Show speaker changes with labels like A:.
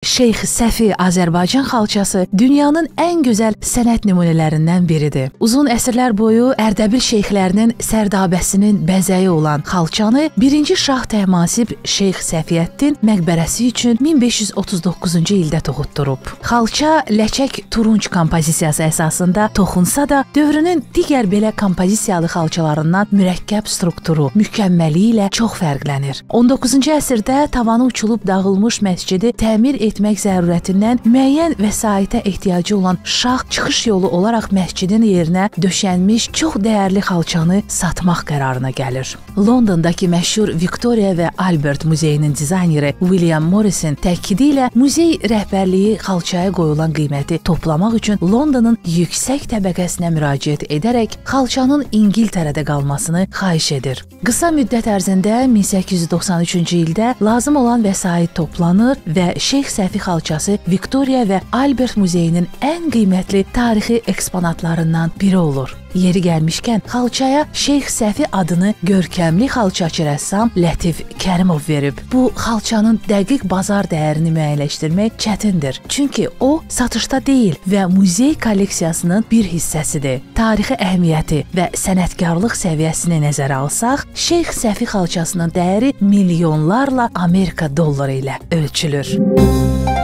A: Şeyx Səfi Azərbaycan xalçası dünyanın ən gözəl sənət nümunələrindən biridir. Uzun əsrlər boyu Ərdəbil şeyxlərinin sərdabəsinin bəzəyi olan xalçanı 1-ci Şah Təhmasib Şeyx Səfiyyəddin məqbərəsi üçün 1539-cu ildə toxutdurub. Xalça ləçək turunc kompozisiyası əsasında toxunsa da, dövrünün digər belə kompozisiyalı xalçalarından mürəkkəb strukturu, mükəmməliyi ilə çox fərqlənir. 19-cu əsrdə tavanı uçulub dağılmış məscidi təmir etmək zərurətindən müəyyən vəsaitə ehtiyacı olan şah çıxış yolu olaraq məscidin yerinə döşənmiş çox dəyərli xalçanı satmaq qərarına gəlir. Londondakı məşhur Victoria və Albert muzeyinin dizayneri William Morrisin təkidi ilə muzey rəhbərliyi xalçaya qoyulan qiyməti toplamaq üçün Londonun yüksək təbəqəsinə müraciət edərək xalçanın İngiltərədə qalmasını xahiş edir. Qısa müddət ərzində 1893-cü ildə lazım olan vəsait toplanır və Şeyx Səfi xalçası Victoria və Albert muzeyinin ən qiymətli tarixi eksponatlarından biri olur. Yeri gəlmişkən, xalçaya Şeyx Səfi adını görkəmli xalçaçı rəssam Lətif Kərimov verib. Bu, xalçanın dəqiq bazar dəyərini müəyyənləşdirmək çətindir. Çünki o, satışda deyil və muzey kolleksiyasının bir hissəsidir. Tarixi əhəmiyyəti və sənətkarlıq səviyyəsini nəzərə alsaq, Şeyx Səfi xalçasının dəyəri milyonlarla Amerika dolları ilə ölçülür.